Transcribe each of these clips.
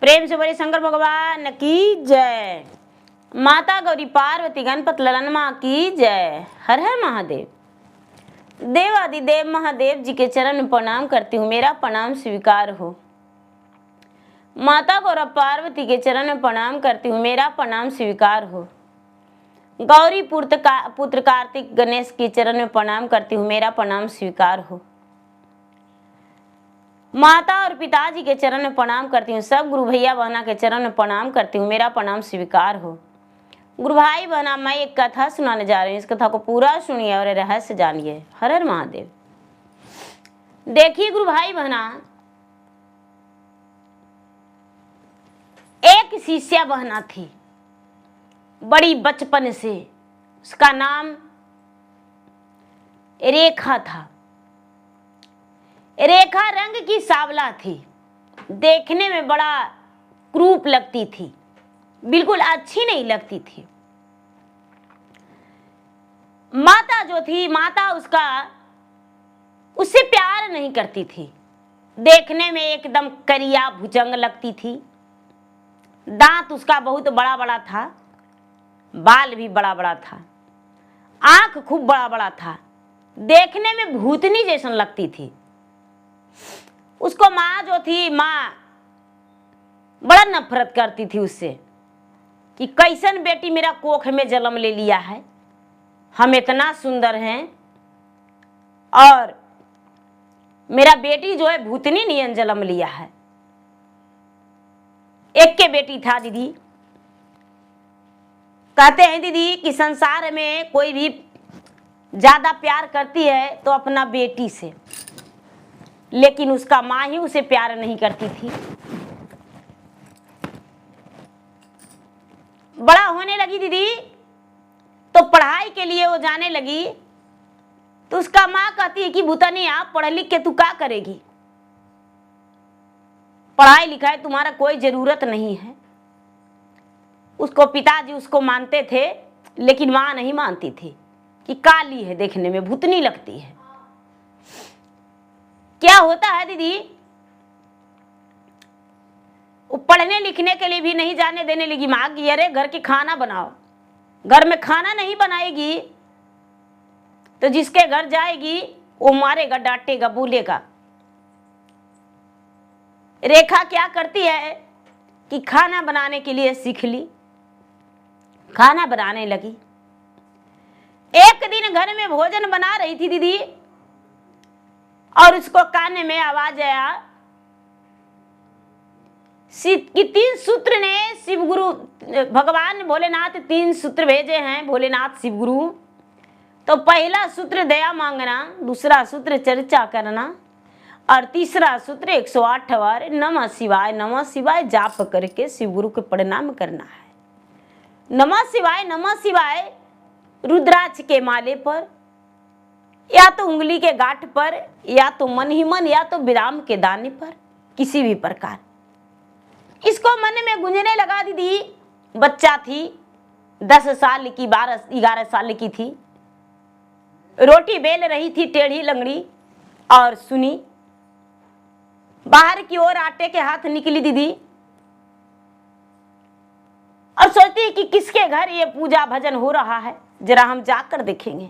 प्रेम से बोले शंकर भगवान की जय। माता गौरी पार्वती गणपत ललन माँ की जय। हर हर महादेव। देवादिदेव महादेव जी के चरण में प्रणाम करती हूँ, मेरा प्रणाम स्वीकार हो। माता गौरा पार्वती के चरण में प्रणाम करती हूँ, मेरा प्रणाम स्वीकार हो। गौरी पुत्र कार्तिक गणेश के चरण में प्रणाम करती हूँ, मेरा प्रणाम स्वीकार हो। माता और पिताजी के चरण में प्रणाम करती हूँ, सब गुरु भैया बहना के चरण में प्रणाम करती हूँ, मेरा प्रणाम स्वीकार हो। गुरु भाई बहना, मैं एक कथा सुनाने जा रही हूँ, इस कथा को पूरा सुनिए और रहस्य जानिए। हर हर महादेव। देखिए गुरु भाई बहना, एक शिष्या बहना थी बड़ी बचपन से, उसका नाम रेखा था। रेखा रंग की सांवला थी, देखने में बड़ा क्रूप लगती थी, बिल्कुल अच्छी नहीं लगती थी। माता जो थी, माता उससे प्यार नहीं करती थी। देखने में एकदम करिया भुजंग लगती थी, दांत उसका बहुत बड़ा बड़ा था, बाल भी बड़ा बड़ा था, आंख खूब बड़ा बड़ा था, देखने में भूतनी जैसन लगती थी। उसको माँ जो थी, माँ बड़ा नफरत करती थी उससे कि कैसन बेटी मेरा कोख में जन्म ले लिया है, हम इतना सुंदर हैं और मेरा बेटी जो है भूतनी नियन जन्म लिया है। एक के बेटी था दीदी। कहते हैं दीदी कि संसार में कोई भी ज्यादा प्यार करती है तो अपना बेटी से, लेकिन उसका माँ ही उसे प्यार नहीं करती थी। बड़ा होने लगी दीदी तो पढ़ाई के लिए वो जाने लगी, तो उसका माँ कहती है कि भूतनी आप पढ़ लिख के तू क्या करेगी, पढ़ाई लिखाई तुम्हारा कोई जरूरत नहीं है। उसको पिताजी उसको मानते थे, लेकिन माँ नहीं मानती थी कि काली है, देखने में भूतनी लगती है। क्या होता है दीदी, वो पढ़ने लिखने के लिए भी नहीं जाने देने लगी माँ की, अरे घर के खाना बनाओ, घर में खाना नहीं बनाएगी तो जिसके घर जाएगी वो मारेगा, डांटेगा, बोलेगा। रेखा क्या करती है कि खाना बनाने के लिए सीख ली, खाना बनाने लगी। एक दिन घर में भोजन बना रही थी दीदी, और उसको कान में आवाज आया कि 3 सूत्र ने शिव गुरु भगवान भोलेनाथ 3 सूत्र भेजे हैं, भोलेनाथ शिव गुरु। तो पहला सूत्र दया मांगना, दूसरा सूत्र चर्चा करना, और तीसरा सूत्र 108 बार नमः शिवाय जाप करके शिव गुरु को प्रणाम करना है। नमः शिवाय रुद्राक्ष के माले पर, या तो उंगली के गांठ पर, या तो मन ही मन, या तो विराम के दाने पर, किसी भी प्रकार। इसको मन में गूंजने लगा दीदी। बच्चा थी, 10 साल की, 11 साल की थी, रोटी बेल रही थी टेढ़ी लंगड़ी, और सुनी बाहर की ओर आटे के हाथ निकली दीदी, और सोचती है कि किसके घर ये पूजा भजन हो रहा है, जरा हम जाकर देखेंगे।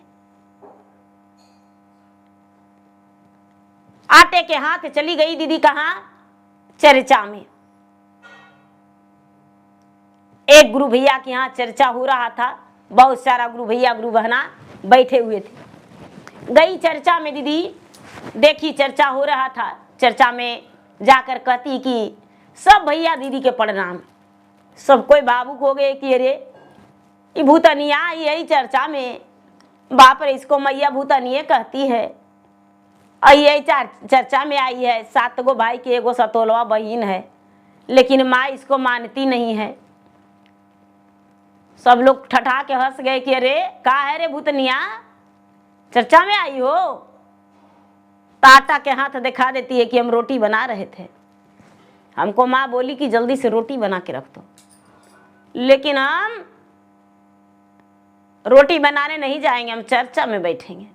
आटे के हाथ चली गई दीदी, कहाँ? चर्चा में। एक गुरु भैया के यहाँ चर्चा हो रहा था, बहुत सारा गुरु भैया गुरु बहना बैठे हुए थे। गई चर्चा में दीदी, देखी चर्चा हो रहा था, चर्चा में जाकर कहती कि सब भैया दीदी के प्रणाम। सब कोई भावुक हो गए कि अरे ये भूतनिया यही चर्चा में, बाप रे इसको मैया भूतनिया कहती है, और यही चर्चा में आई है। 7 गो भाई की एगो 17वां बहन है, लेकिन माँ इसको मानती नहीं है। सब लोग ठठा के हंस गए कि अरे का है रे भूतनिया, चर्चा में आई हो। आटा के हाथ दिखा देती है कि हम रोटी बना रहे थे, हमको माँ बोली कि जल्दी से रोटी बना के रख दो, लेकिन हम रोटी बनाने नहीं जाएंगे, हम चर्चा में बैठेंगे।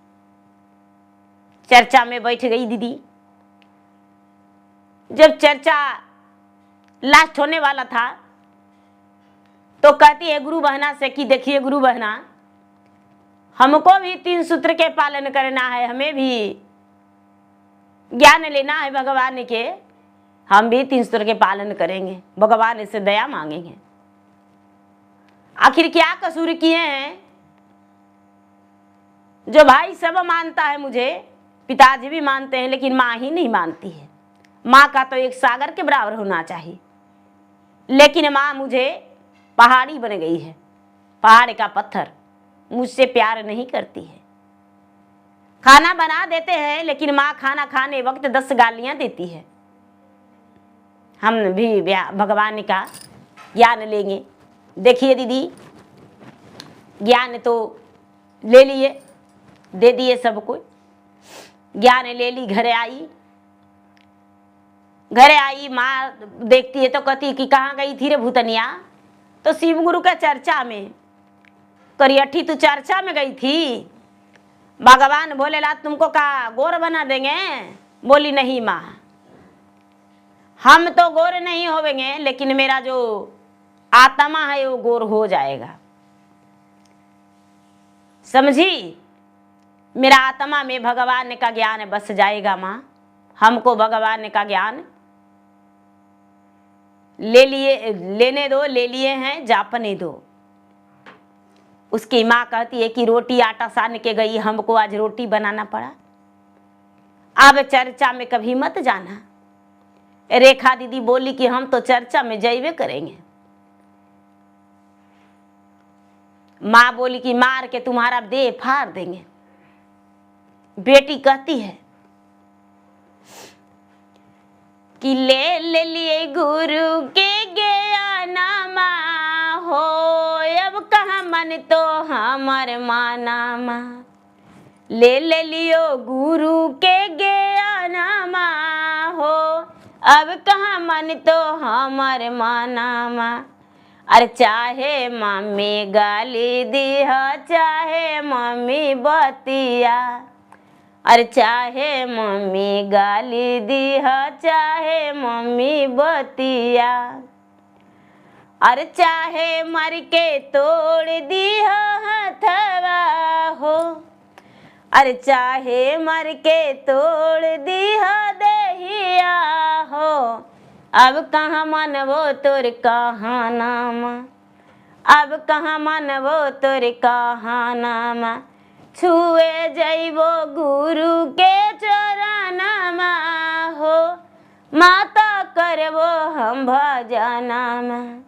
चर्चा में बैठ गई दीदी। जब चर्चा लास्ट होने वाला था, तो कहती है गुरु बहना से कि देखिए गुरु बहना, हमको भी 3 सूत्र के पालन करना है, हमें भी ज्ञान लेना है भगवान के, हम भी 3 सूत्र के पालन करेंगे, भगवान से दया मांगेंगे। आखिर क्या कसूर किए हैं जो भाई सब मानता है मुझे, पिताजी भी मानते हैं, लेकिन माँ ही नहीं मानती है। माँ का तो एक सागर के बराबर होना चाहिए, लेकिन माँ मुझे पहाड़ी बन गई है, पहाड़ का पत्थर, मुझसे प्यार नहीं करती है। खाना बना देते हैं, लेकिन माँ खाना खाने वक्त 10 गालियां देती है। हम भी भगवान का ज्ञान लेंगे। देखिए दीदी, ज्ञान तो ले लिए, दे दिए सबको, ज्ञान ले ली, घरे आई, माँ देखती है तो कहती कि कहाँ गई थी रे भूतनिया? तो शिव गुरु का चर्चा में, करियठी तू चर्चा में गई थी, भगवान भोलेनाथ तुमको का गोर बना देंगे? बोली नहीं माँ, हम तो गोर नहीं होवेंगे, लेकिन मेरा जो आत्मा है वो गोर हो जाएगा। समझी? मेरा आत्मा में भगवान का ज्ञान बस जाएगा माँ, हमको भगवान का ज्ञान लेने दो, ले लिए हैं, जापने दो। उसकी माँ कहती है कि रोटी आटा सान के गई, हमको आज रोटी बनाना पड़ा। अब चर्चा में कभी मत जाना। रेखा दीदी बोली कि हम तो चर्चा में जाइबे करेंगे। माँ बोली कि मार के तुम्हारा देह फाड़ देंगे। बेटी कहती है कि ले लिए गुरु के ज्ञानमा हो, अब कहाँ मन तो हमर मानामा। ले लियो गुरु के ज्ञानमा हो, अब कहाँ मन तो हमर मानामा। अरे चाहे मम्मी गाली दिह, चाहे मम्मी बतिया, अरे चाहे मम्मी गाली दिह, चाहे मम्मी बतिया, अरे चाहे मर के तोड़ दिह हथवा हो, अरे चाहे मर के तोड़ दिह देहिया हो, अब कहाँ मनवो तोर कहानामा, अब कहाँ मनवो तोर कहानामा। छुए जइबो गुरु के चरणमा हो, माता करबो हम भजनमा।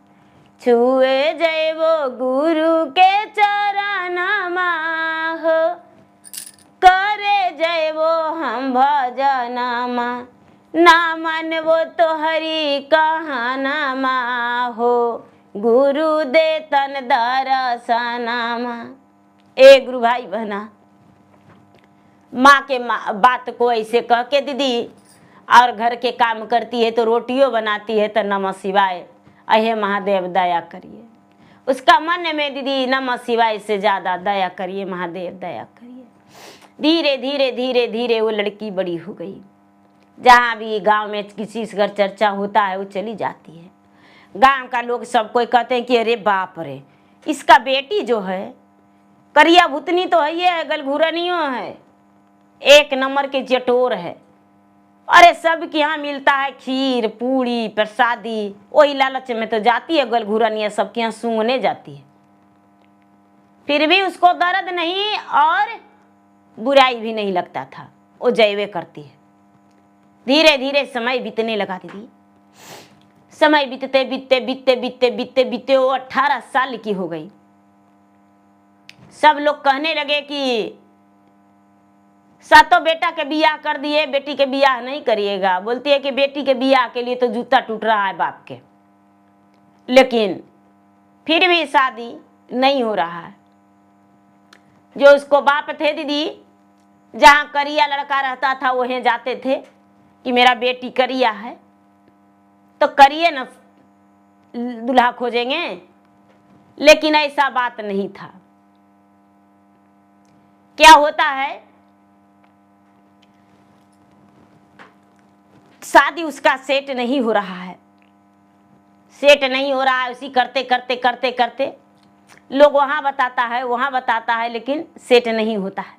छुए जइबो गुरु के चरणमा हो, करे जइबो हम भजनमा। ना मनबो तो हरि कहानामा हो, गुरु दे तन दर्शनमा। ए गुरु भाई बहना, माँ के बात को ऐसे कह के दीदी और घर के काम करती है, तो रोटियों बनाती है तो नमः शिवाय, अहे महादेव दया करिए। उसका मन में दीदी नमः शिवाय से ज़्यादा दया करिए, महादेव दया करिए। धीरे धीरे धीरे धीरे वो लड़की बड़ी हो गई। जहाँ भी गांव में किसी से घर चर्चा होता है वो चली जाती है। गांव का लोग सब कोई कहते हैं कि अरे बाप रे, इसका बेटी जो है करिया भूतनी तो है, ये है गलघूरनियों है, 1 नंबर के चटोर है। अरे सब के यहाँ मिलता है खीर पूड़ी प्रसादी, वही लालच में तो जाती है गलघूरनिया, सबके यहाँ सूंघने जाती है। फिर भी उसको दर्द नहीं और बुराई भी नहीं लगता था, वो जयवे करती है। धीरे धीरे समय बीतने लगा दीदी। समय बीतते बीतते बीतते बीतते बीतते बीतते वो 18 साल की हो गई। सब लोग कहने लगे कि सातों बेटा के बियाह कर दिए, बेटी के बियाह नहीं करिएगा। बोलती है कि बेटी के बियाह के लिए तो जूता टूट रहा है बाप के, लेकिन फिर भी शादी नहीं हो रहा है। जो उसको बाप थे दीदी, जहाँ करिया लड़का रहता था वहीं जाते थे कि मेरा बेटी करिया है तो करिए न दूल्हा खोजेंगे, लेकिन ऐसा बात नहीं था। क्या होता है, शादी उसका सेट नहीं हो रहा है। सेट नहीं हो रहा है, उसी करते करते करते करते लोग वहाँ बताता है, लेकिन सेट नहीं होता है।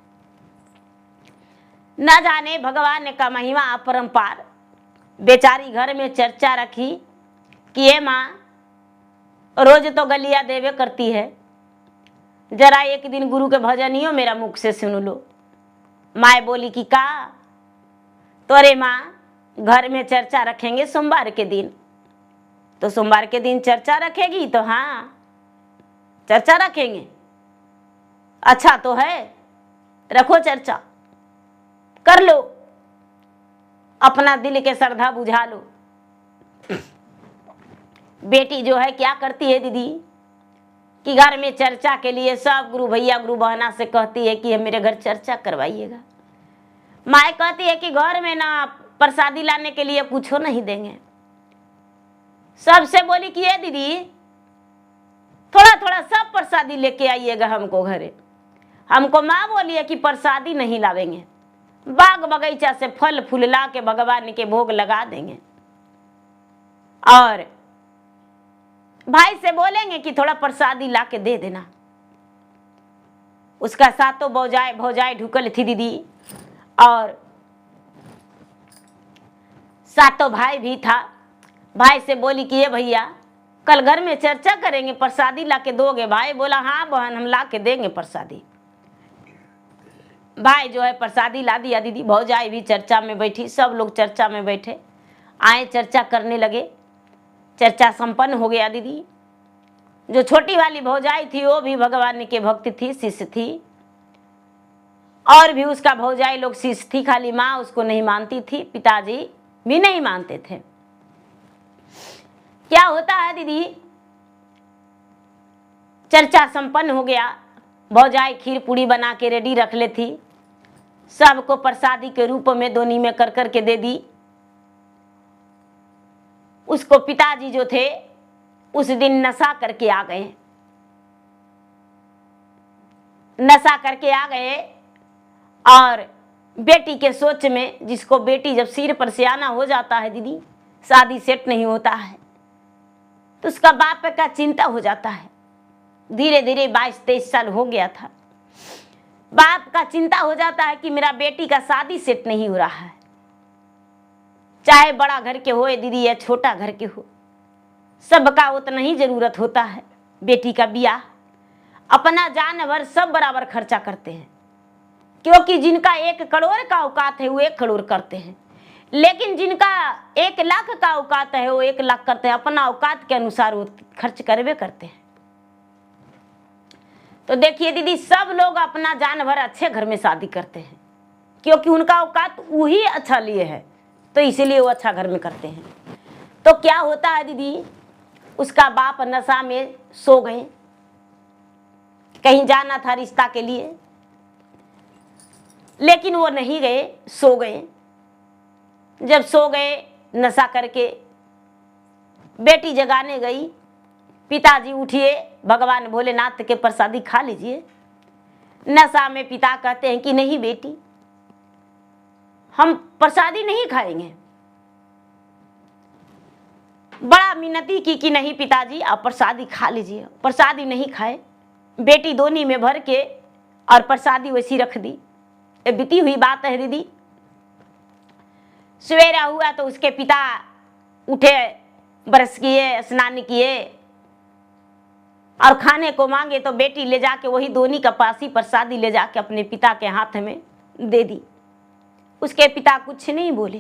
न जाने भगवान का महिमा अपरंपार। बेचारी घर में चर्चा रखी कि ये माँ रोज तो गलिया देवे करती है, जरा एक दिन गुरु के भजनियो मेरा मुख से सुन लो। माँ बोली कि का? तो अरे माँ, घर में चर्चा रखेंगे सोमवार के दिन। तो सोमवार के दिन चर्चा रखेगी? तो हाँ, चर्चा रखेंगे। अच्छा तो है, रखो चर्चा, कर लो, अपना दिल के श्रद्धा बुझा लो। बेटी जो है क्या करती है दीदी कि घर में चर्चा के लिए सब गुरु भैया गुरु बहना से कहती है कि मेरे घर चर्चा करवाइएगा। माँ कहती है कि घर में ना प्रसादी लाने के लिए कुछ नहीं देंगे। सबसे बोली कि ये दीदी थोड़ा थोड़ा सब प्रसादी लेके आइएगा हमको घरे। हमको माँ बोली है कि प्रसादी नहीं लावेंगे, बाग बगीचा से फल फूल ला के भगवान के भोग लगा देंगे, और भाई से बोलेंगे कि थोड़ा प्रसादी ला के दे देना। उसका सातों भौजाई ढुकल थी दीदी, और सातों भाई भी था। भाई से बोली कि ये भैया कल घर में चर्चा करेंगे, प्रसादी ला के दोगे? भाई बोला हाँ बहन, हम ला के देंगे प्रसादी। भाई जो है प्रसादी ला दिया दीदी। भौजाई भी चर्चा में बैठी, सब लोग चर्चा में बैठे, आए चर्चा करने लगे। चर्चा संपन्न हो गया दीदी। जो छोटी वाली भौजाई थी वो भी भगवान के भक्त थी, शिष्य थी, और भी उसका भौजाई लोग शिष्य थी, खाली माँ उसको नहीं मानती थी, पिताजी भी नहीं मानते थे। क्या होता है दीदी, चर्चा संपन्न हो गया। भौजाई खीर पूड़ी बना के रेडी रख ले थी, सबको प्रसादी के रूप में दोनी में कर कर के दे दी। उसको पिताजी जो थे उस दिन नशा करके आ गए, नशा करके आ गए, और बेटी के सोच में, जिसको बेटी जब सिर पर सियाना हो जाता है दीदी, शादी सेट नहीं होता है, तो उसका बाप का चिंता हो जाता है। धीरे धीरे 22-23 साल हो गया था, बाप का चिंता हो जाता है कि मेरा बेटी का शादी सेट नहीं हो रहा है। चाहे बड़ा घर के हो दीदी या छोटा घर के हो, सबका उतना ही जरूरत होता है। बेटी का ब्याह, अपना जान भर सब बराबर खर्चा करते हैं, क्योंकि जिनका 1 करोड़ का औकात है वो 1 करोड़ करते हैं, लेकिन जिनका 1 लाख का औकात है वो 1 लाख करते हैं। अपना औकात के अनुसार वो खर्च करवे करते हैं। तो देखिए दीदी, सब लोग अपना जान भर अच्छे घर में शादी करते हैं, क्योंकि उनका औकात वही अच्छा लिए है, तो इसीलिए वो अच्छा घर में करते हैं। तो क्या होता है दीदी, उसका बाप नशा में सो गए, कहीं जाना था रिश्ता के लिए, लेकिन वो नहीं गए, सो गए। जब सो गए नशा करके, बेटी जगाने गई, पिताजी उठिए, भगवान भोलेनाथ के प्रसादी खा लीजिए। नशा में पिता कहते हैं कि नहीं बेटी, हम प्रसादी नहीं खाएंगे। बड़ा मिन्नती की कि नहीं पिताजी आप प्रसादी खा लीजिए। प्रसादी नहीं खाए, बेटी दोनी में भर के और प्रसादी वैसी रख दी। ये बीती हुई बात है दीदी। सवेरा हुआ तो उसके पिता उठे, ब्रश किए, स्नान किए, और खाने को मांगे तो बेटी ले जाके वही दोनी का पासी प्रसादी ले जाके अपने पिता के हाथ में दे दी। उसके पिता कुछ नहीं बोले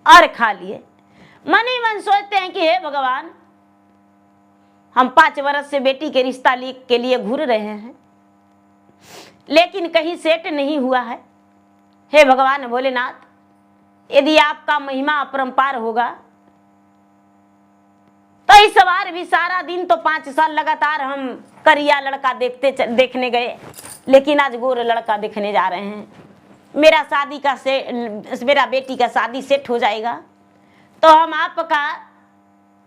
और खा लिए। मन ही मन सोचते हैं कि हे भगवान, हम 5 वर्ष से बेटी के रिश्ता के लिए घूर रहे हैं, लेकिन कहीं सेट नहीं हुआ है। हे भगवान भोलेनाथ, यदि आपका महिमा अपरंपार होगा तो इस बार भी सारा दिन तो 5 साल लगातार हम करिया लड़का देखने गए, लेकिन आज गोर लड़का देखने जा रहे हैं। मेरा बेटी का शादी सेट हो जाएगा तो हम आपका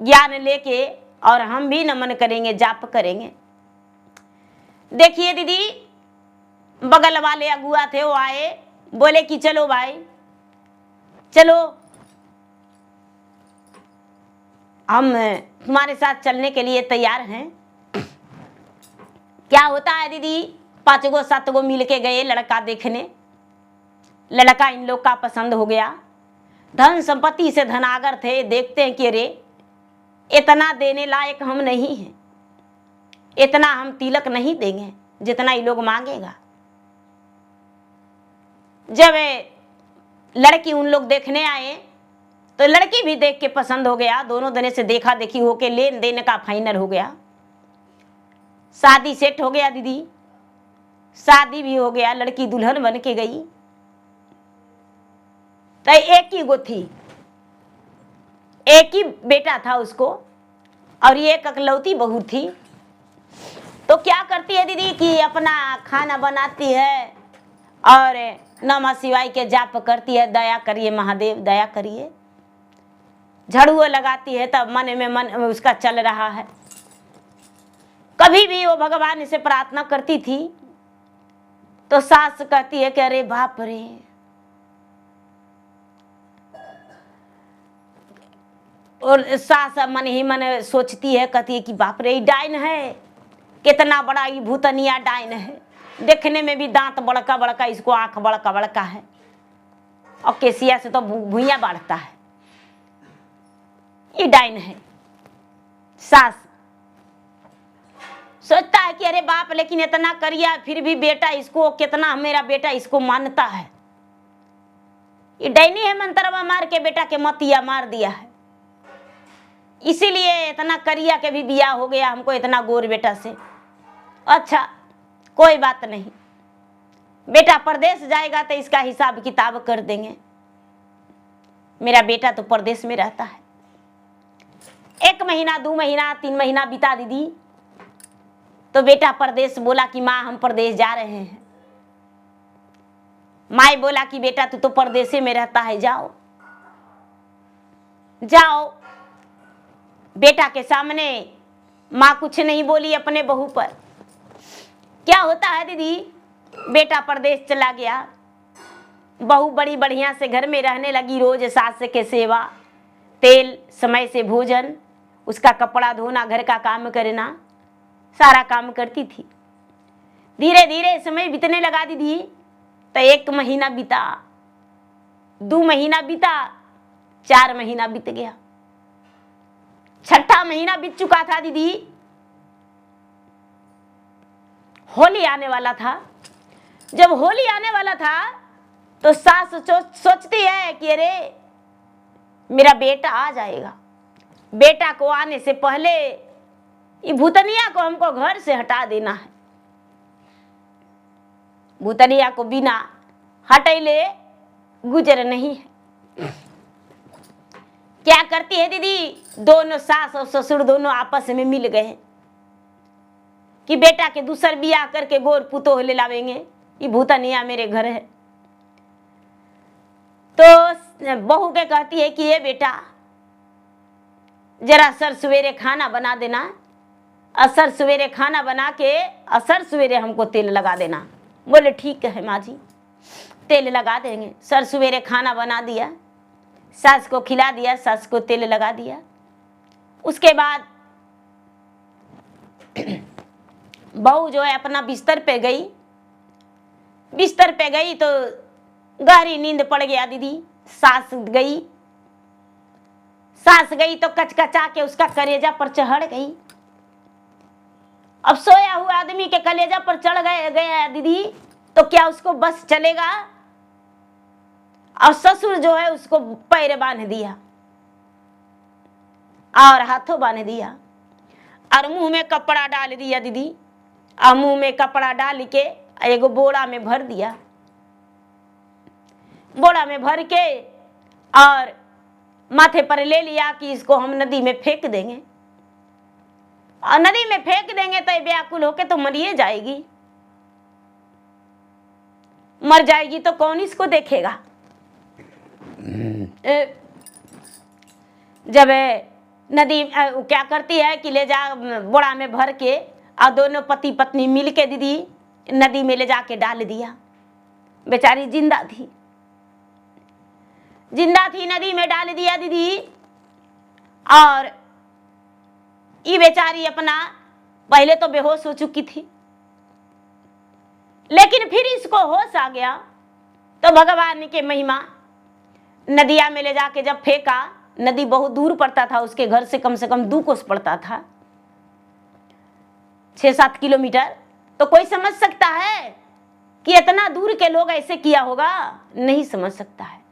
ज्ञान लेके और हम भी नमन करेंगे, जाप करेंगे। देखिए दीदी, बगल वाले अगुआ थे, वो आए, बोले कि चलो भाई चलो, हम तुम्हारे साथ चलने के लिए तैयार हैं। क्या होता है दीदी, 5 गो 7 गो मिल के गए लड़का देखने। लड़का इन लोग का पसंद हो गया, धन संपत्ति से धनागर थे। देखते हैं कि अरे इतना देने लायक हम नहीं हैं, इतना हम तिलक नहीं देंगे जितना ये लोग मांगेगा। जब लड़की उन लोग देखने आए तो लड़की भी देख के पसंद हो गया। दोनों जने से देखा देखी होके लेन देन का फाइनल हो गया। शादी सेट हो गया दीदी, शादी भी हो गया। लड़की दुल्हन बन के गई। तो एक ही गो थी, एक ही बेटा था उसको, और ये एक अकलौती बहू थी। तो क्या करती है दीदी कि अपना खाना बनाती है और नमः शिवाय के जाप करती है, दया करिए महादेव दया करिए। झाड़ू लगाती है, तब मन में मन उसका चल रहा है। कभी भी वो भगवान से प्रार्थना करती थी तो सास कहती है कि अरे बाप रे, और सास मन ही मन सोचती है, कहती है कि बाप रे डाइन है, कितना बड़ा ये भूतनिया डाइन है। देखने में भी दांत बड़का बड़का, इसको आंख बड़का बड़का है, और केसिया से तो भुइया बढ़ता है। ये डाइन है। सास सोचता है कि अरे बाप, लेकिन इतना करिया फिर भी बेटा इसको, कितना मेरा बेटा इसको मानता है। ये डाइनी है, मंत्रवा मार के बेटा के मतिया मार दिया है, इसीलिए इतना करिया के भी बिया हो गया हमको इतना गोर बेटा से। अच्छा कोई बात नहीं, बेटा परदेश जाएगा तो इसका हिसाब किताब कर देंगे। मेरा बेटा तो परदेश में रहता है। 1 महीना 2 महीना 3 महीना बीता दीदी, तो बेटा परदेश बोला कि माँ हम परदेश जा रहे हैं। माई बोला कि बेटा तू तो परदेश में रहता है, जाओ जाओ। बेटा के सामने माँ कुछ नहीं बोली अपने बहू पर। क्या होता है दीदी, बेटा परदेश चला गया, बहू बड़ी बढ़िया से घर में रहने लगी। रोज सास के सेवा, तेल समय से भोजन, उसका कपड़ा धोना, घर का काम करना, सारा काम करती थी। धीरे धीरे समय बीतने लगा दीदी। तो 1 महीना बीता, 2 महीना बीता, 4 महीना बीत गया, 6ठा महीना बीत चुका था दीदी। होली आने वाला था। जब होली आने वाला था तो सास सोचती है कि अरे मेरा बेटा आ जाएगा। बेटा को आने से पहले ये भूतनिया को हमको घर से हटा देना है। भूतनिया को बिना हटैले गुजर नहीं है। क्या करती है दीदी, दोनों सास और ससुर दोनों आपस में मिल गए कि बेटा के दूसर बियाह करके गोर पुतोह ले लावेंगे, ये भूतनिया मेरे घर है। तो बहू के कहती है कि ये बेटा जरा सर सवेरे खाना बना देना, असर सवेरे खाना बना के असर सवेरे हमको तेल लगा देना। बोले ठीक है माँ जी, तेल लगा देंगे। सर सवेरे खाना बना दिया, सास को खिला दिया, सास को तेल लगा दिया। उसके बाद बहू जो है अपना बिस्तर पे गई। बिस्तर पे गई तो गहरी नींद पड़ गया दीदी। सास गई तो कचकचा के उसका कलेजा पर चढ़ गई। अब सोया हुआ आदमी के कलेजा पर चढ़ गया दीदी, तो क्या उसको बस चलेगा? और ससुर जो है उसको पैर बांध दिया और हाथों बांध दिया और मुंह में कपड़ा डाल दिया दीदी। और मुंह में कपड़ा डाल के एगो बोरा में भर दिया। बोरा में भर के और माथे पर ले लिया कि इसको हम नदी में फेंक देंगे। और नदी में फेंक देंगे तो व्याकुल होके तो मरिए जाएगी। मर जाएगी तो कौन इसको देखेगा? जब नदी क्या करती है कि ले जा बोरा में भर के, और दोनों पति पत्नी मिल के दीदी नदी में ले जाके डाल दिया। बेचारी जिंदा थी, जिंदा थी, नदी में डाल दिया दीदी। और ये बेचारी अपना पहले तो बेहोश हो चुकी थी, लेकिन फिर इसको होश आ गया तो भगवान की महिमा, नदिया में ले जाके जब फेंका, नदी बहुत दूर पड़ता था उसके घर से कम 2 कोस पड़ता था, 6-7 किलोमीटर। तो कोई समझ सकता है कि इतना दूर के लोग ऐसे किया होगा? नहीं समझ सकता है।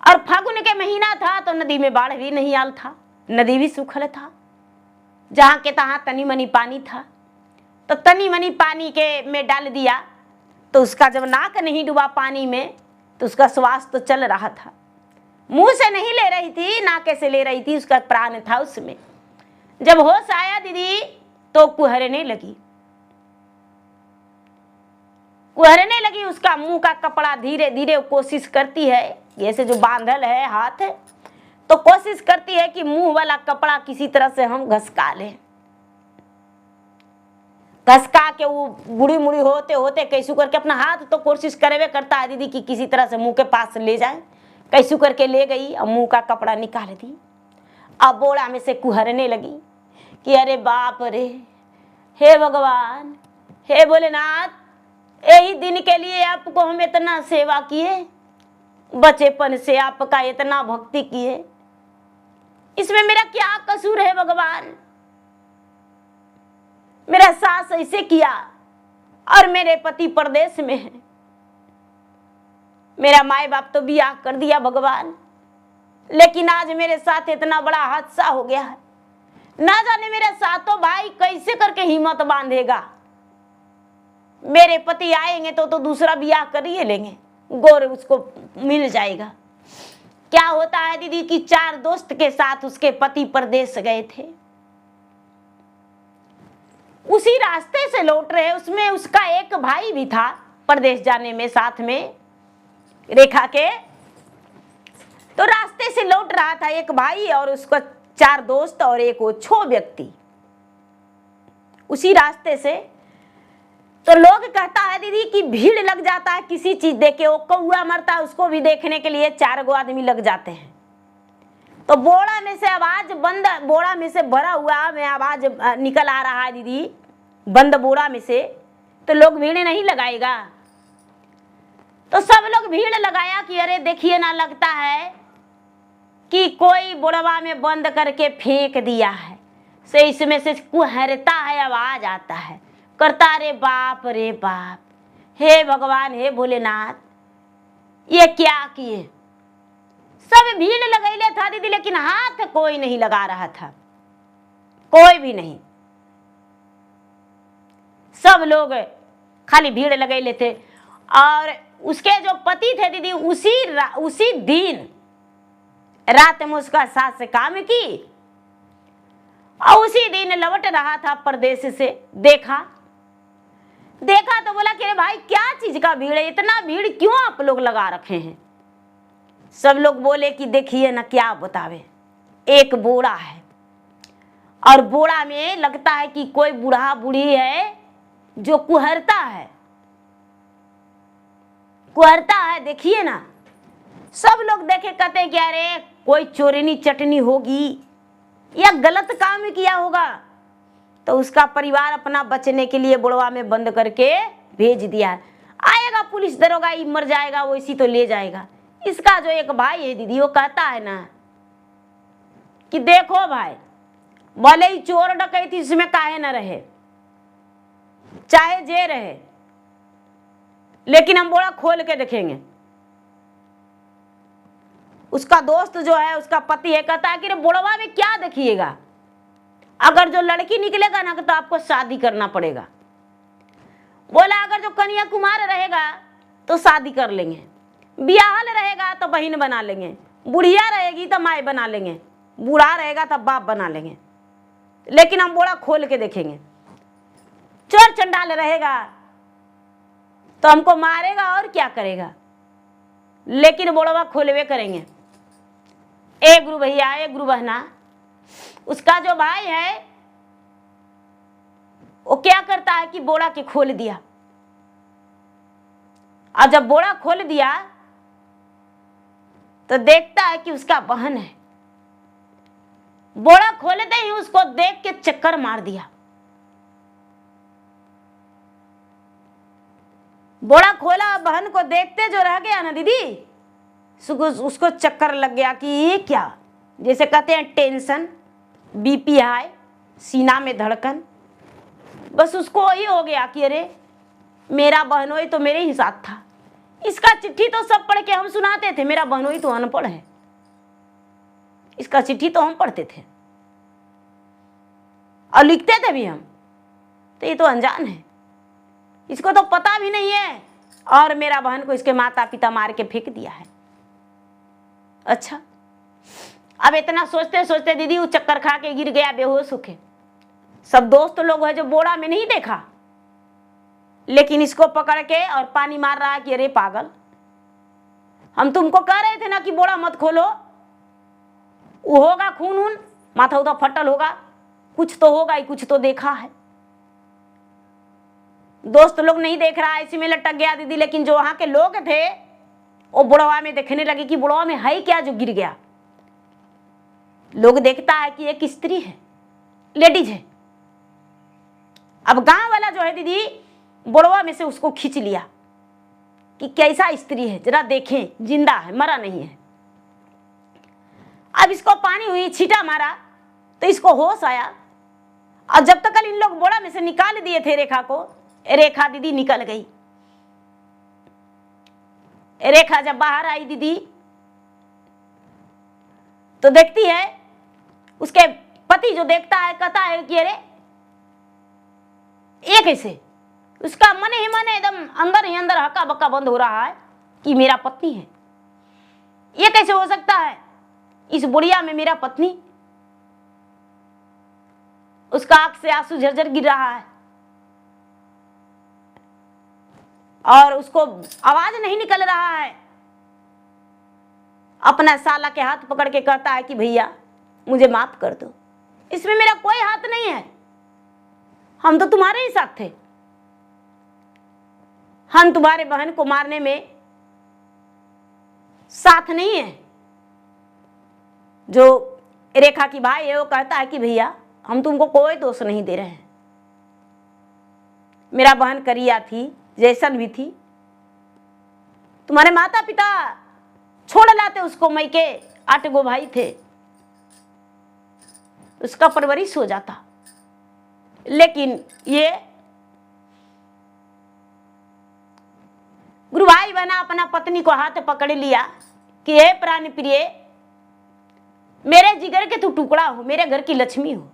और फागुन के महीना था तो नदी में बाढ़ भी नहीं आल था, नदी भी सूखल था, जहां के तहां तनी मनी पानी था। तो तनी मनी पानी के में डाल दिया तो उसका जब नाक नहीं डूबा पानी में तो उसका श्वास तो चल रहा था, मुंह से नहीं ले रही थी, नाके से ले रही थी, उसका प्राण था उसमें। जब होश आया दीदी तो कुहरने लगी, उसका मुंह का कपड़ा धीरे धीरे कोशिश करती है, जैसे जो बांधल है हाथ, तो कोशिश करती है कि मुंह वाला कपड़ा किसी तरह से हम घसका लें। घसका के वो बुढ़ी मुड़ी होते होते कैसू करके अपना हाथ तो कोशिश करे करता है दीदी कि किसी तरह से मुंह के पास ले जाए, कैसू करके ले गई और मुंह का कपड़ा निकाल दी। अब बोड़ा में से कुहरने लगी कि अरे बाप रे, हे भगवान, हे भोलेनाथ, यही दिन के लिए आपको हम इतना सेवा किए, बचेपन से आपका इतना भक्ति किए, इसमें मेरा क्या कसूर है भगवान? मेरा सास ऐसे किया और मेरे पति परदेश में है, मेरा माए बाप तो बियाह कर दिया भगवान, लेकिन आज मेरे साथ इतना बड़ा हादसा हो गया है। ना जाने मेरा सातों भाई कैसे करके हिम्मत बांधेगा। मेरे पति आएंगे तो दूसरा बियाह कर ही लेंगे, गोर उसको मिल जाएगा। क्या होता है दीदी कि 4 दोस्त के साथ उसके पति परदेश गए थे, उसी रास्ते से लौट रहे, उसमें उसका एक भाई भी था परदेश जाने में, साथ में रेखा के। तो रास्ते से लौट रहा था एक भाई और उसका 4 दोस्त और एक वो छो व्यक्ति उसी रास्ते से। तो लोग कहता है दीदी कि भीड़ लग जाता है किसी चीज देखे, वो कौआ मरता है उसको भी देखने के लिए 4 गो आदमी लग जाते हैं। तो बोड़ा में से आवाज बंद, बोड़ा में से भरा हुआ में आवाज निकल आ रहा है दीदी, बंद बोड़ा में से, तो लोग भीड़ नहीं लगाएगा। तो सब लोग भीड़ लगाया कि अरे देखिए ना, लगता है कि कोई बोड़वा में बंद करके फेंक दिया है, से इसमें से कुहरता है, आवाज आता है, करता रे बाप, हे भगवान, हे भोलेनाथ, ये क्या किए। सब भीड़ लगैले था दीदी, लेकिन हाथ कोई नहीं लगा रहा था, कोई भी नहीं। सब लोग खाली भीड़ लगैले थे। और उसके जो पति थे दीदी, उसी दिन रात में उसका सास से काम की और उसी दिन लौट रहा था परदेश से। देखा तो बोला कि भाई क्या चीज का भीड़ है, इतना भीड़ क्यों आप लोग लगा रखे हैं। सब लोग बोले कि देखिए ना, क्या बतावे, एक बोड़ा है और बोड़ा में लगता है कि कोई बूढ़ा बूढ़ी है जो कुहरता है, देखिए ना। सब लोग देखे, कहते हैं कि अरे कोई चोरनी चटनी होगी या गलत काम किया होगा। तो उसका परिवार अपना बचने के लिए बुढ़वा में बंद करके भेज दिया है। आएगा पुलिस दरोगा, ये मर जाएगा, वो इसी तो ले जाएगा। इसका जो एक भाई है दीदी, वो कहता है ना कि देखो भाई, भले ही चोर डकैती इसमें काहे न रहे, चाहे जे रहे, लेकिन हम बोला खोल के देखेंगे। उसका दोस्त जो है, उसका पति है, कहता है कि बुढ़वा में क्या देखिएगा, अगर जो लड़की निकलेगा ना तो आपको शादी करना पड़ेगा। बोला अगर जो कन्या कुमार रहेगा तो शादी कर लेंगे, बियाहल रहेगा तो बहन बना लेंगे, बुढ़िया रहेगी तो माई बना लेंगे, बूढ़ा रहेगा तो बाप बना लेंगे, लेकिन हम बोला खोल के देखेंगे। चोर चंडाल रहेगा तो हमको मारेगा और क्या करेगा, लेकिन बोलवा खोलवे करेंगे। एक गुरु भैया, एक गुरु बहना, उसका जो भाई है वो क्या करता है कि बोड़ा के खोल दिया। और जब बोड़ा खोल दिया तो देखता है कि उसका बहन है। बोड़ा खोलते ही उसको देख के चक्कर मार दिया। बोड़ा खोला, बहन को देखते जो रह गया ना दीदी, उसको चक्कर लग गया कि ये क्या, जैसे कहते हैं टेंशन, बीपी हाई, सीना में धड़कन, बस उसको वही हो गया कि अरे मेरा बहनोई तो मेरे ही साथ था। इसका चिट्ठी तो सब पढ़ के हम सुनाते थे, मेरा बहनोई तो अनपढ़ है, इसका चिट्ठी तो हम पढ़ते थे और लिखते थे भी हम, तो ये तो अनजान है, इसको तो पता भी नहीं है, और मेरा बहन को इसके माता पिता मार के फेंक दिया है। अच्छा, अब इतना सोचते सोचते दीदी वो चक्कर खा के गिर गया बेहोश होके। सब दोस्त लोग है जो बोड़ा में नहीं देखा, लेकिन इसको पकड़ के और पानी मार रहा है कि अरे पागल, हम तुमको कह रहे थे ना कि बोड़ा मत खोलो, वो होगा खून उन, माथा उथा फटल होगा, कुछ तो होगा ही, कुछ तो देखा है। दोस्त लोग नहीं देख रहा है, इसी में लटक गया दीदी। लेकिन जो वहां के लोग थे वो बुढ़वा में देखने लगे कि बुढ़वा में है क्या जो गिर गया। लोग देखता है कि एक स्त्री है, लेडीज है। अब गांव वाला जो है दीदी बुढ़वा में से उसको खींच लिया कि कैसा स्त्री है, जरा देखें, जिंदा है, मरा नहीं है। अब इसको पानी हुई, छींटा मारा तो इसको होश आया, और जब तक इन लोग बोड़ा में से निकाल दिए थे रेखा को, रेखा दीदी निकल गई। रेखा जब बाहर आई दीदी तो देखती है, उसके पति जो देखता है कहता है कि अरे ये कैसे, उसका मन ही मन एकदम अंदर ही अंदर हक्का बक्का बंद हो रहा है कि मेरा पत्नी है, ये कैसे हो सकता है, इस बुढ़िया में मेरा पत्नी। उसका आंख से आंसू झरझर गिर रहा है और उसको आवाज नहीं निकल रहा है। अपना साला के हाथ पकड़ के कहता है कि भैया मुझे माफ कर दो, इसमें मेरा कोई हाथ नहीं है, हम तो तुम्हारे ही साथ थे, हम तुम्हारे बहन को मारने में साथ नहीं है। जो रेखा की भाई है वो कहता है कि भैया हम तुमको कोई दोष नहीं दे रहे हैं, मेरा बहन करिया थी, जैसन भी थी, तुम्हारे माता पिता छोड़ लाते उसको, मई के 8 गो भाई थे, उसका परवरिश हो जाता। लेकिन ये गुरु भाई बना, अपना पत्नी को हाथ पकड़ लिया कि हे प्राण प्रिय, मेरे जिगर के तू टुकड़ा हो, मेरे घर की लक्ष्मी हो,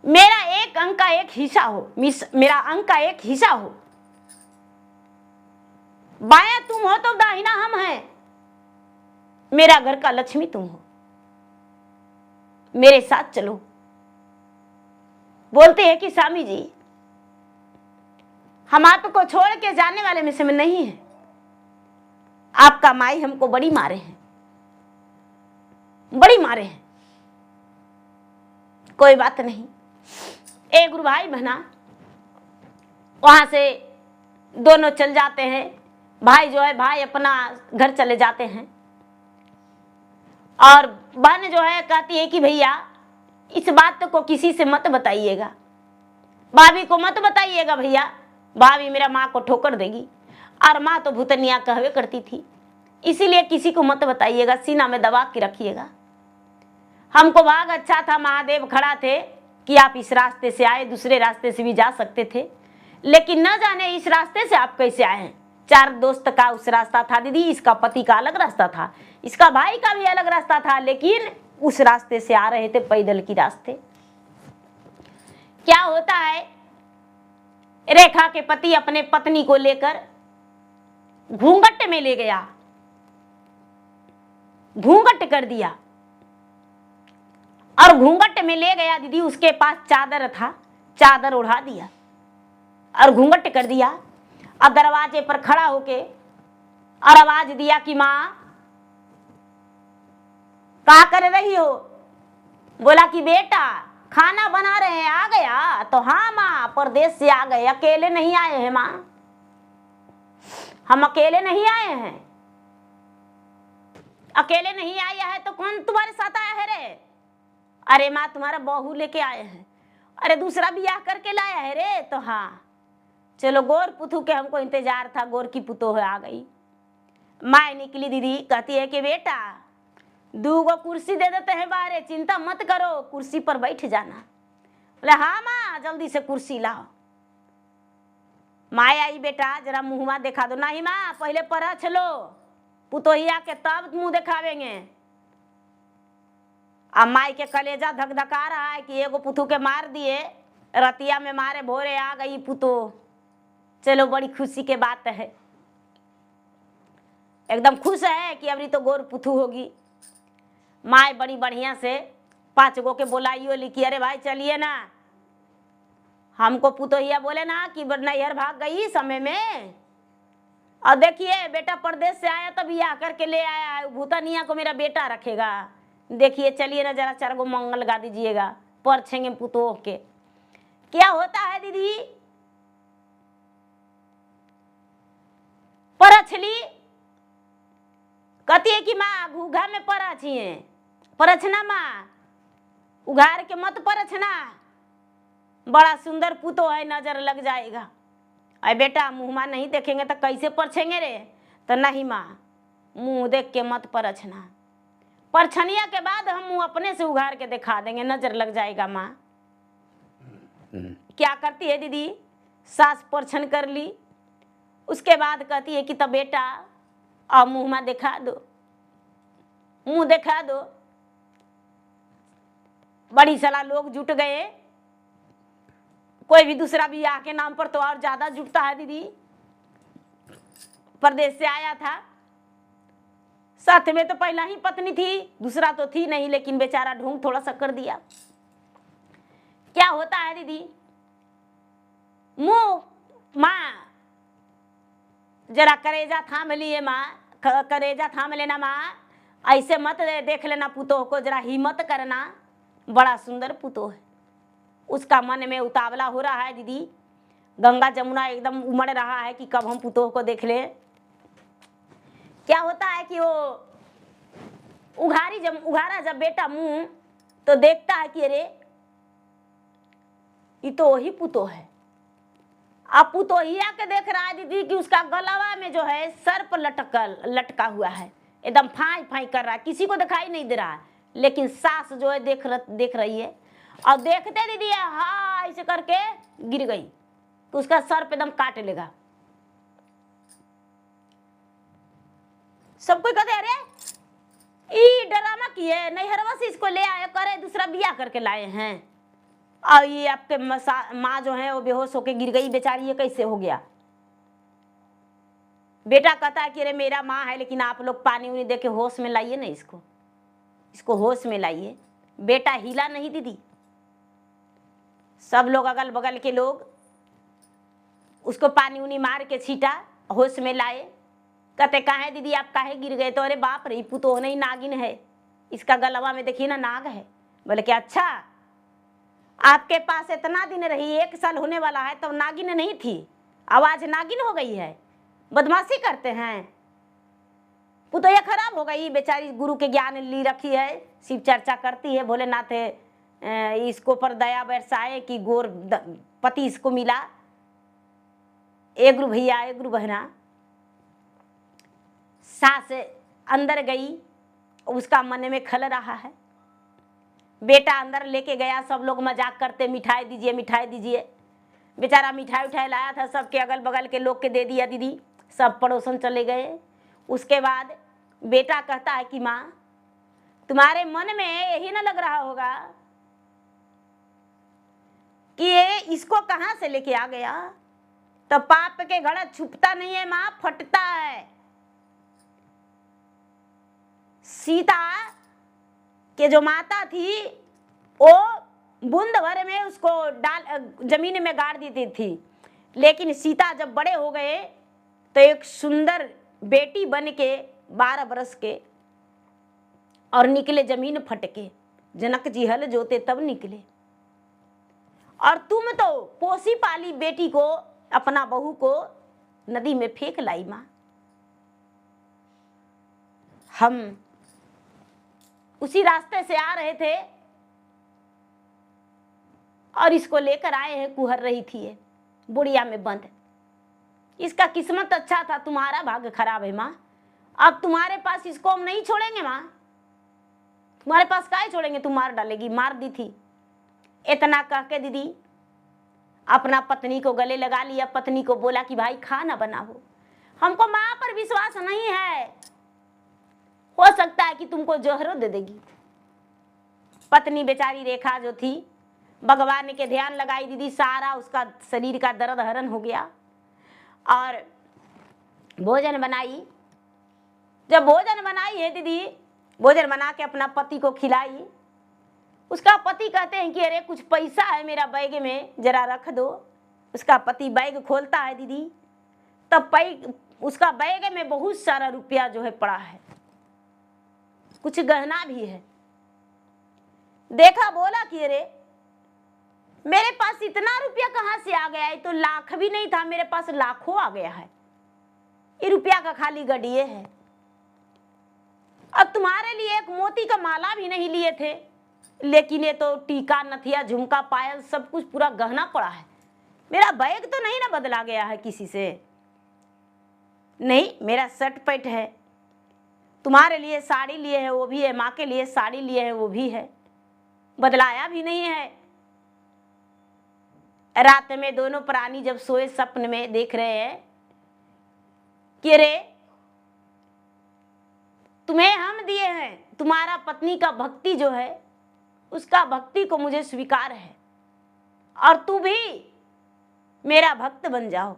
मेरा एक अंक का एक हिस्सा हो, मेरा अंक का एक हिस्सा हो, बाया तुम हो तो दाहिना हम हैं, मेरा घर का लक्ष्मी तुम हो, मेरे साथ चलो। बोलते हैं कि स्वामी जी हम आपको छोड़ के जाने वाले में से नहीं है, आपका माई हमको बड़ी मारे हैं, बड़ी मारे हैं, कोई बात नहीं। एक गुरु भाई बहना वहां से दोनों चल जाते हैं, भाई जो है भाई अपना घर चले जाते हैं, और बहन जो है कहती है कि भैया इस बात को किसी से मत बताइएगा, भाभी को मत बताइएगा भैया, भाभी मेरा माँ को ठोकर देगी, और माँ तो भूतनिया कहवे करती थी, इसीलिए किसी को मत बताइएगा, सीना में दबा के रखिएगा। हमको भाग अच्छा था, महादेव खड़ा थे कि आप इस रास्ते से आए, दूसरे रास्ते से भी जा सकते थे, लेकिन न जाने इस रास्ते से आप कैसे आए हैं। 4 दोस्त का उस रास्ता था दीदी, इसका पति का अलग रास्ता था, इसका भाई का भी अलग रास्ता था, लेकिन उस रास्ते से आ रहे थे, पैदल की रास्ते। क्या होता है, रेखा के पति अपने पत्नी को लेकर घूंघट में ले गया, घूंघट कर दिया, और घूंघट में ले गया दीदी, उसके पास चादर था, चादर उड़ा दिया और घूंघट कर दिया। अब दरवाजे पर खड़ा होके और आवाज दिया कि माँ क्या कर रही हो। बोला कि बेटा खाना बना रहे हैं, आ गया। तो हाँ माँ परदेश से आ गए, अकेले नहीं आए हैं माँ, हम अकेले नहीं आए हैं। अकेले नहीं आया है तो कौन तुम्हारे साथ आया है रे, अरे माँ तुम्हारा बहू लेके आए हैं। अरे दूसरा ब्याह करके लाया है रे। तो हाँ चलो गोर पुतू के हमको इंतजार था, गोर की पुतोह आ गई। माँ निकली दीदी, कहती है कि बेटा 2 कुर्सी दे देते हैं बाहर, चिंता मत करो, कुर्सी पर बैठ जाना। बोले हाँ माँ जल्दी से कुर्सी लाओ। माँ आई, बेटा जरा मुँहवा दिखा दो। नहीं माँ पहले परछ लो, पुतोहिया के तब मुंह दिखावेंगे। अब माई के कलेजा धक धका रहा है कि एगो पुतू के मार दिए, रतिया में मारे भोरे आ गई पुतो। चलो बड़ी खुशी के बात है, एकदम खुश है कि अभी तो गोर पुतू होगी। माए बड़ी बढ़िया से 5 गो के बोलाइयो लिखी, अरे भाई चलिए ना। हमको पुतोहिया बोले ना कि नैहर भाग गई समय में, और देखिए बेटा परदेश से आया तब ब्याह करके ले आया है, भूतनिया को मेरा बेटा रखेगा। देखिए चलिए ना जरा 4 गो मंगल गा दीजिएगा, परछेंगे पुतोह के। क्या होता है दीदी, परछली कहती है कि माँ घूघा में परछिए, परछना माँ, उघार के मत परछना, बड़ा सुंदर पुतो है नजर लग जाएगा। अरे बेटा मुँह नहीं देखेंगे तो कैसे परछेंगे रे। तो नहीं माँ मुंह देख के मत परछना, परछनिया के बाद हम मुंह अपने से उघार के दिखा देंगे, नजर लग जाएगा। माँ क्या करती है दीदी, सास परछन कर ली, उसके बाद कहती है कि तब बेटा अब मुंह में दिखा दो, मुंह दिखा दो। बड़ी सला लोग जुट गए, कोई भी दूसरा ब्याह के नाम पर तो और ज्यादा जुटता है दीदी। परदेश से आया था, साथ में तो पहला ही पत्नी थी, दूसरा तो थी नहीं, लेकिन बेचारा ढोंग थोड़ा सा कर दिया। क्या होता है दीदी, मुंह माँ जरा करेजा थाम लिए माँ, करेजा थाम लेना माँ, ऐसे मत देख लेना पुतोह को, जरा हिम्मत करना, बड़ा सुंदर पुतोह है। उसका मन में उतावला हो रहा है दीदी, गंगा जमुना एकदम उमड़ रहा है कि कब हम पुतोह को देख ले। क्या होता है कि वो उघारा जब बेटा मुंह, तो देखता है कि अरे ये तो वही पुतोह है। अब पुतोहिया के देख रहा है दीदी कि उसका गलवा में जो है सर्प लटका हुआ है, एकदम फाई फाई कर रहा है, किसी को दिखाई नहीं दे रहा है, लेकिन सास जो है देख रही है। और देखते दीदी हाँ ऐसे करके गिर गई तो उसका सर्प एकदम काट लेगा। सब कोई कहते अरे ये ड्रामा किए, नैहरवा से इसको ले आए, करे दूसरा ब्याह करके लाए हैं, और ये आपके माँ जो है वो बेहोश होके गिर गई बेचारी, ये कैसे हो गया। बेटा कहता है कि अरे मेरा माँ है, लेकिन आप लोग पानी उनी दे के होश में लाइए ना, इसको होश में लाइए। बेटा हिला नहीं दीदी, सब लोग अगल बगल के लोग उसको पानी उनी मार के छीटा, होश में लाए। कहते कहाँ दीदी आप काहे गिर गए। तो अरे बाप रे पुतोह नहीं नागिन है, इसका गलवा में देखिए ना नाग है। बोले कि अच्छा आपके पास इतना दिन रही, 1 साल होने वाला है, तब नागिन नहीं थी, आवाज नागिन हो गई है, बदमाशी करते हैं। पुतोहिया खराब हो गई बेचारी, गुरु के ज्ञान ली रखी है, शिव चर्चा करती है, भोलेनाथ इसको पर दया बरसाए कि गोर पति इसको मिला। ए गुरु भैया ए गुरु बहना, सास अंदर गई, उसका मन में खल रहा है। बेटा अंदर लेके गया, सब लोग मजाक करते मिठाई दीजिए मिठाई दीजिए। बेचारा मिठाई उठाई लाया था, सबके अगल बगल के लोग के दे दिया दीदी, सब पड़ोसन चले गए। उसके बाद बेटा कहता है कि माँ तुम्हारे मन में यही ना लग रहा होगा कि ये इसको कहाँ से लेके आ गया। तो पाप के घड़ा छुपता नहीं है माँ, फटता है। सीता के जो माता थी वो बूंद भर में उसको जमीन में गाड़ देती थी, लेकिन सीता जब बड़े हो गए तो एक सुंदर बेटी बन के 12 बरस के और निकले जमीन फटके, जनक जी हल जोते तब निकले। और तुम तो पोसी पाली बेटी को, अपना बहू को नदी में फेंक लाई माँ। हम उसी रास्ते से आ रहे थे, और इसको लेकर आए हैं, कुहर रही थी ये बुढ़िया में बंद। इसका किस्मत अच्छा था, तुम्हारा भाग्य खराब है माँ। अब तुम्हारे पास इसको हम नहीं छोड़ेंगे माँ, तुम्हारे पास काहे छोड़ेंगे, तुम मार डालेगी। मार दी थी। इतना कह के दीदी अपना पत्नी को गले लगा लिया। पत्नी को बोला कि भाई खाना बनाओ, हमको माँ पर विश्वास नहीं है, हो सकता है कि तुमको जहरो दे देगी। पत्नी बेचारी रेखा जो थी, भगवान के ध्यान लगाई दीदी, सारा उसका शरीर का दर्द हरण हो गया और भोजन बनाई। जब भोजन बनाई है दीदी, भोजन बना के अपना पति को खिलाई। उसका पति कहते हैं कि अरे कुछ पैसा है मेरा बैग में, जरा रख दो। उसका पति बैग खोलता है दीदी, तब उसका बैग में बहुत सारा रुपया जो है पड़ा है, कुछ गहना भी है। देखा, बोला कि अरे मेरे पास इतना रुपया कहाँ से आ गया है, तो लाख भी नहीं था, मेरे पास लाखों आ गया है, ये रुपया का खाली गड्ढे है। अब तुम्हारे लिए एक मोती का माला भी नहीं लिए थे, लेकिन ये तो टीका, नथिया, झुमका, पायल सब कुछ पूरा गहना पड़ा है। मेरा बैग तो नहीं ना बदला गया है किसी से, नहीं, मेरा शर्ट पैंट है। तुम्हारे लिए साड़ी लिए है, वो भी है, माँ के लिए साड़ी लिए है, वो भी है, बदलाया भी नहीं है। रात में दोनों प्राणी जब सोए, सपन में देख रहे हैं कि अरे तुम्हें हम दिए हैं, तुम्हारा पत्नी का भक्ति जो है, उसका भक्ति को मुझे स्वीकार है, और तू भी मेरा भक्त बन जाओ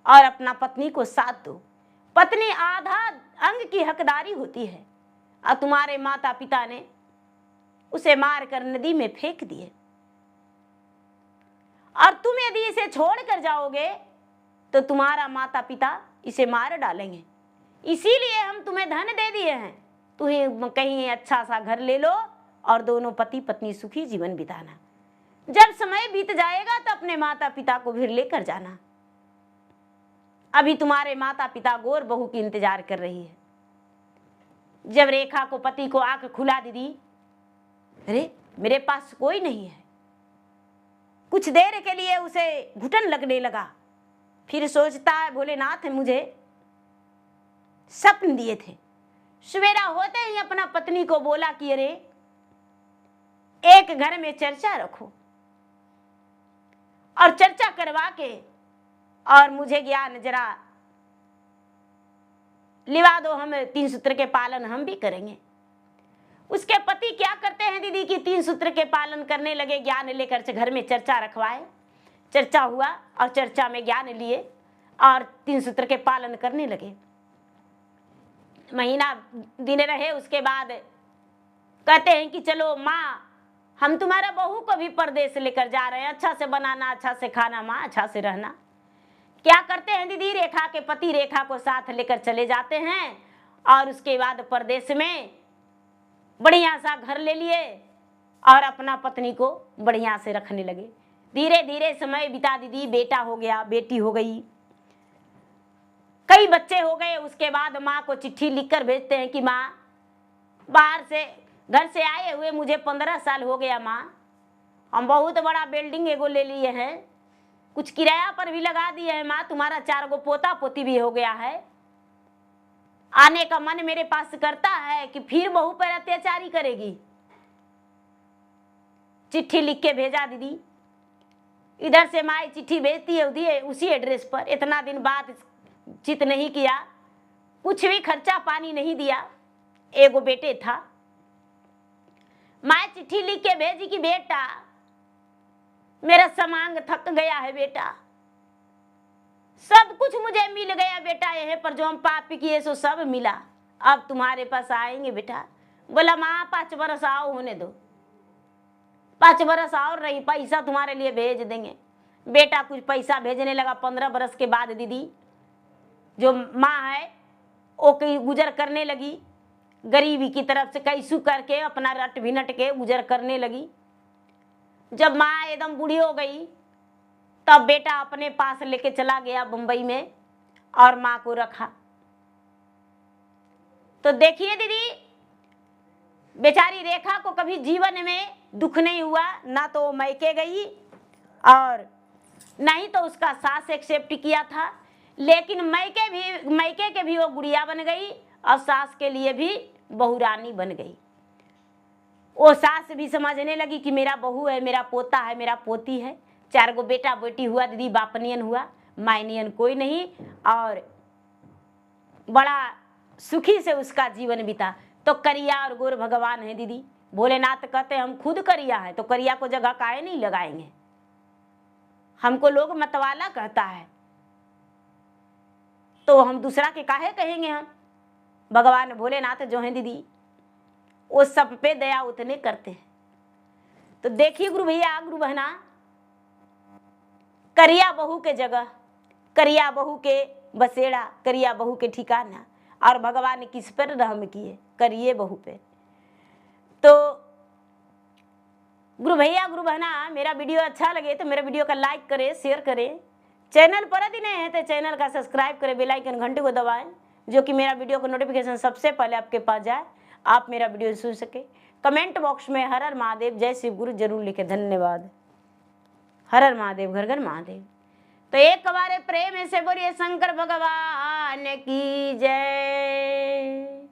और अपना पत्नी को साथ दो। पत्नी आधा अंग की हकदारी होती है, और तुम्हारे माता पिता ने उसे मार कर नदी में फेंक दिए, और तुम यदि इसे छोड़ कर जाओगे तो तुम्हारा माता पिता इसे मार डालेंगे। इसीलिए हम तुम्हें धन दे दिए हैं, तुम्हें कहीं अच्छा सा घर ले लो और दोनों पति पत्नी सुखी जीवन बिताना। जब समय बीत जाएगा तो अपने माता पिता को फिर लेकर जाना। अभी तुम्हारे माता पिता गोर बहू की इंतजार कर रही है। जब रेखा को पति को आंख खुला दीदी, अरे मेरे पास कोई नहीं है। कुछ देर के लिए उसे घुटन लगने लगा, फिर सोचता है भोलेनाथ मुझे स्वप्न दिए थे। सवेरा होते ही अपना पत्नी को बोला कि अरे एक घर में चर्चा रखो और चर्चा करवा के और मुझे ज्ञान जरा लिवा दो, हम 3 सूत्र के पालन हम भी करेंगे। उसके पति क्या करते हैं दीदी कि 3 सूत्र के पालन करने लगे, ज्ञान लेकर घर में चर्चा रखवाए। चर्चा हुआ और चर्चा में ज्ञान लिए और 3 सूत्र के पालन करने लगे। महीना दिन रहे, उसके बाद कहते हैं कि चलो माँ, हम तुम्हारा बहू को भी परदेश लेकर जा रहे हैं, अच्छा से बनाना, अच्छा से खाना माँ, अच्छा से रहना। क्या करते हैं दीदी, रेखा के पति रेखा को साथ लेकर चले जाते हैं और उसके बाद परदेश में बढ़िया सा घर ले लिए और अपना पत्नी को बढ़िया से रखने लगे। धीरे धीरे समय बिता दीदी, बेटा हो गया, बेटी हो गई, कई बच्चे हो गए। उसके बाद माँ को चिट्ठी लिखकर भेजते हैं कि माँ, बाहर से घर से आए हुए मुझे 15 साल हो गया माँ, हम बहुत बड़ा बिल्डिंग एगो ले लिए हैं, कुछ किराया पर भी लगा दिए हैं माँ, तुम्हारा 4 गो पोता पोती भी हो गया है। आने का मन मेरे पास करता है कि फिर बहू पर अत्याचारी करेगी। चिट्ठी लिख के भेजा दीदी, इधर से माँ चिट्ठी भेजती है उसी एड्रेस पर। इतना दिन बाद चित नहीं किया, कुछ भी खर्चा पानी नहीं दिया, एगो बेटे था। माँ चिट्ठी लिख के भेजी कि बेटा मेरा समांग थक गया है बेटा, सब कुछ मुझे मिल गया बेटा, यहीं पर जो हम पाप किए सो सब मिला, अब तुम्हारे पास आएंगे बेटा। बोला माँ 5 बरस आओ, होने दो, 5 बरस और रही, पैसा तुम्हारे लिए भेज देंगे। बेटा कुछ पैसा भेजने लगा। 15 बरस के बाद दीदी जो माँ है वो कहीं गुजर करने लगी, गरीबी की तरफ से कैसू करके अपना रट भिनट के गुजर करने लगी। जब माँ एकदम बूढ़ी हो गई तब बेटा अपने पास लेके चला गया बंबई में और माँ को रखा। तो देखिए दीदी, बेचारी रेखा को कभी जीवन में दुख नहीं हुआ, ना तो वो मैके गई और नहीं तो उसका सास एक्सेप्ट किया था, लेकिन मैके के भी वो गुड़िया बन गई और सास के लिए भी बहुरानी बन गई। वो सास भी समझने लगी कि मेरा बहू है, मेरा पोता है, मेरा पोती है। 4 गो बेटा बेटी हुआ, दीदी बापनियन हुआ, मायनियन कोई नहीं, और बड़ा सुखी से उसका जीवन बीता। तो करिया और गोर भगवान है दीदी। भोलेनाथ कहते हम खुद करिया है तो करिया को जगह काहे नहीं लगाएंगे। हमको लोग मतवाला कहता है तो हम दूसरा के काहे कहेंगे। हम भगवान भोलेनाथ जो हैं दीदी वो सब पे दया उतने करते हैं। तो देखिए गुरु भैया गुरु बहना, करिया बहू के जगह, करिया बहू के बसेड़ा, करिया बहू के ठिकाना, और भगवान ने किस पर रहम किए, करिए बहू पे। तो गुरु भैया गुरु बहना, मेरा वीडियो अच्छा लगे तो मेरा वीडियो का लाइक करें, शेयर करें। चैनल पर यदि नहीं है तो चैनल का सब्सक्राइब करें, बेल आइकन घंटे को दबाएं, जो कि मेरा वीडियो का नोटिफिकेशन सबसे पहले आपके पास जाए, आप मेरा वीडियो सुन सके। कमेंट बॉक्स में हर हर महादेव जय शिव गुरु जरूर लिखे। धन्यवाद। हर हर महादेव, घर घर महादेव। तो एक बार प्रेम से बोलिए शंकर भगवान की जय।